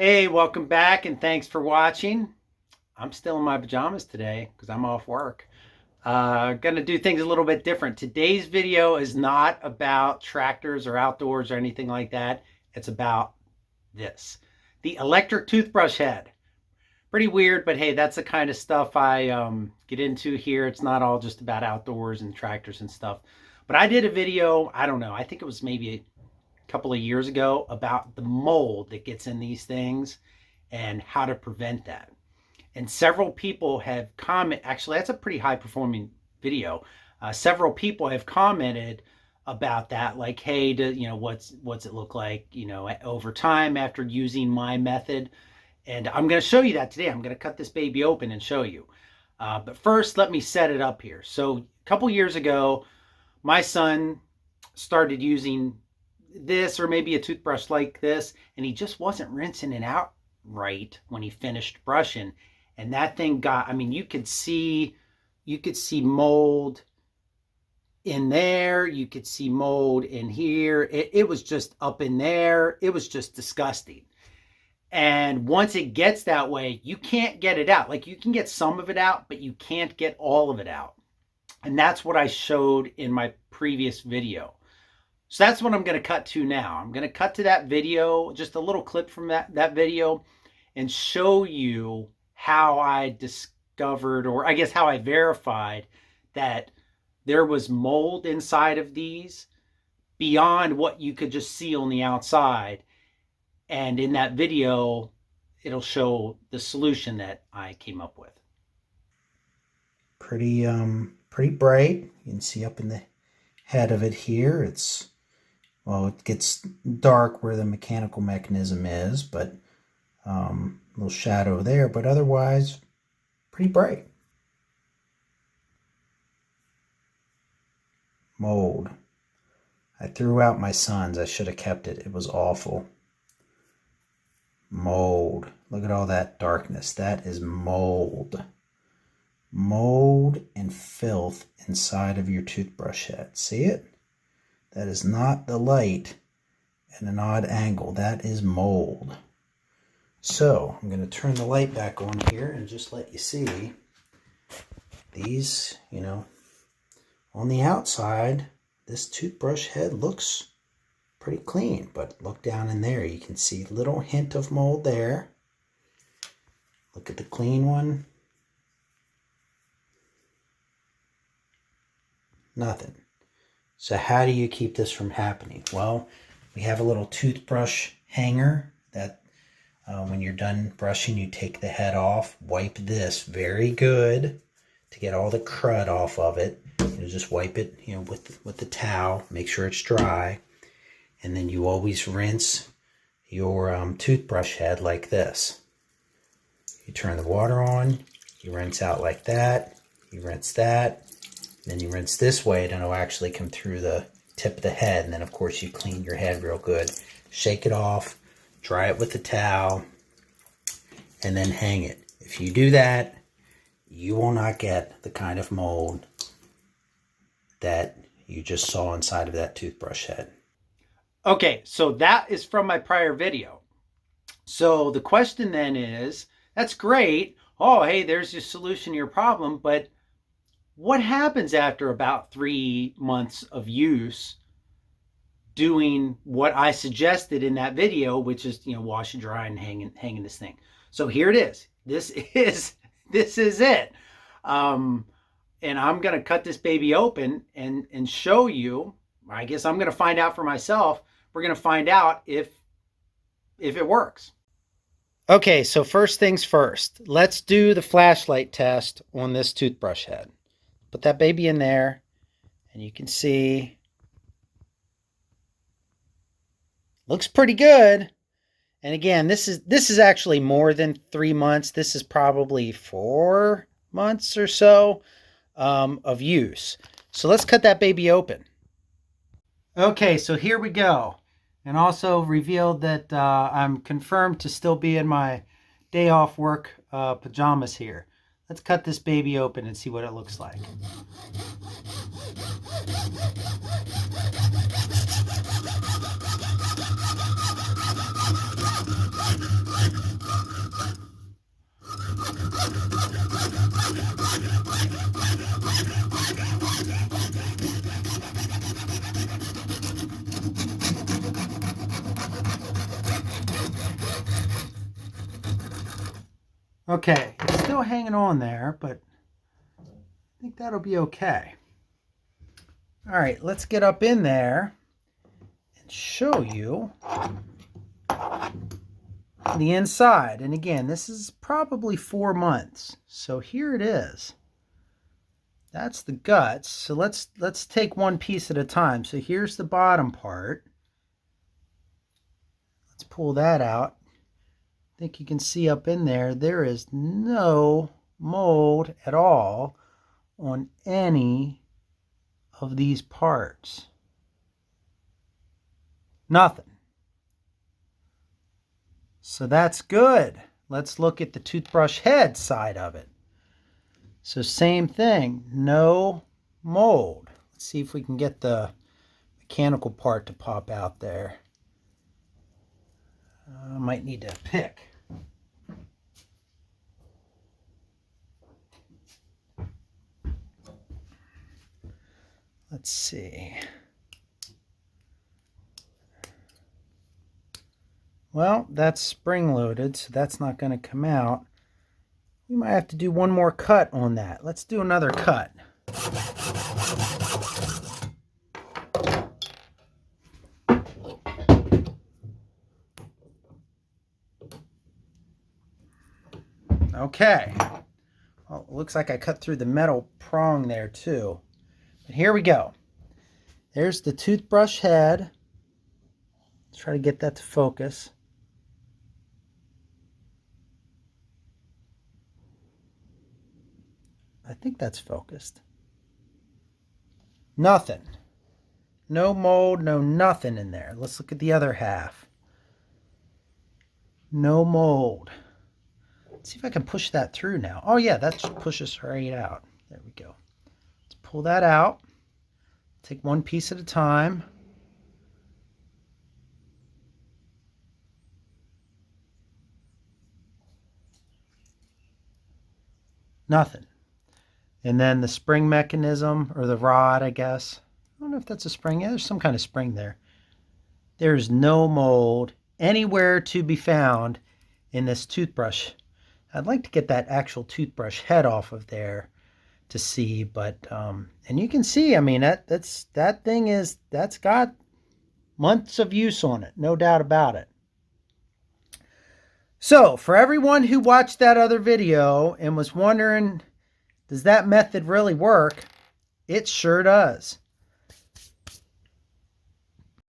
Hey, welcome back and thanks for watching. I'm still in my pajamas today because I'm off work. Gonna do things a little bit different. Today's video is not about tractors or outdoors or anything like that. It's about this. The electric toothbrush head. Pretty weird, but hey, that's the kind of stuff I get into here. It's not all just about outdoors and tractors and stuff. But I did a video, I don't know, I think it was maybe couple of years ago about the mold that gets in these things and how to prevent that. And several people have commented, actually that's a pretty high performing video. Several people have commented about that, like, hey, what's it look like, over time after using my method. And I'm going to show you that today. I'm going to cut this baby open and show you. But first, let me set it up here. So a couple years ago, my son started using this, or maybe a toothbrush like this, and he just wasn't rinsing it out right when he finished brushing, and that thing got, I mean, you could see mold in there, you could see mold in here. It was just up in there. It was just disgusting. And once it gets that way, you can't get it out. Like, you can get some of it out, but you can't get all of it out. And that's what I showed in my previous video. So that's what I'm going to cut to now. I'm going to cut to that video, just a little clip from that video, and show you how I discovered, or I guess how I verified, that there was mold inside of these beyond what you could just see on the outside. And in that video, it'll show the solution that I came up with. Pretty bright. You can see up in the head of it here. Well, it gets dark where the mechanical mechanism is, but a little shadow there, but otherwise pretty bright. Mold. I threw out my son's. I should have kept it. It was awful. Mold. Look at all that darkness. That is mold. Mold and filth inside of your toothbrush head. See it? That is not the light at an odd angle. That is mold. So I'm going to turn the light back on here and just let you see these, on the outside, this toothbrush head looks pretty clean, but look down in there. You can see a little hint of mold there. Look at the clean one. Nothing. So how do you keep this from happening? Well, we have a little toothbrush hanger that when you're done brushing, you take the head off, wipe this very good to get all the crud off of it. Just wipe it, with the towel, make sure it's dry. And then you always rinse your toothbrush head like this. You turn the water on, you rinse out like that, you rinse that. Then you rinse this way, and it'll actually come through the tip of the head. And then, of course, you clean your head real good. Shake it off, dry it with the towel, and then hang it. If you do that, you will not get the kind of mold that you just saw inside of that toothbrush head. Okay, so that is from my prior video. So the question then is, that's great. Oh, hey, there's your solution to your problem, but what happens after about 3 months of use doing what I suggested in that video, which is, wash and dry and hanging this thing. So here it is. This is it. And I'm going to cut this baby open and show you. I guess I'm going to find out for myself. We're going to find out if it works. Okay, so first things first. Let's do the flashlight test on this toothbrush head. Put that baby in there, and you can see looks pretty good. And again, this is actually more than 3 months. This is probably 4 months or so of use. So let's cut that baby open. Okay, so here we go. And also revealed that I'm confirmed to still be in my day off work pajamas here. Let's cut this baby open and see what it looks like. Okay, it's still hanging on there, but I think that'll be okay. All right, let's get up in there and show you the inside. And again, this is probably 4 months. So here it is. That's the guts. So let's take one piece at a time. So here's the bottom part. Let's pull that out. I think you can see up in there, there is no mold at all on any of these parts. Nothing. So that's good. Let's look at the toothbrush head side of it. So same thing, no mold. Let's see if we can get the mechanical part to pop out there. I might need to pick. Let's see. Well, that's spring loaded, so that's not going to come out. We might have to do one more cut on that. Let's do another cut. Okay. Well, it looks like I cut through the metal prong there too. But here we go. There's the toothbrush head. Let's try to get that to focus. I think that's focused. Nothing. No mold, no nothing in there. Let's look at the other half. No mold. Let's see if I can push that through now. Oh yeah, that pushes right out. There we go. Let's pull that out. Take one piece at a time. Nothing. And then the spring mechanism, or the rod, I guess. I don't know if that's a spring. Yeah, there's some kind of spring there. There's no mold anywhere to be found in this toothbrush. I'd like to get that actual toothbrush head off of there to see, but and you can see, I mean, that thing is, that's got months of use on it, no doubt about it. So for everyone who watched that other video and was wondering, does that method really work? It sure does.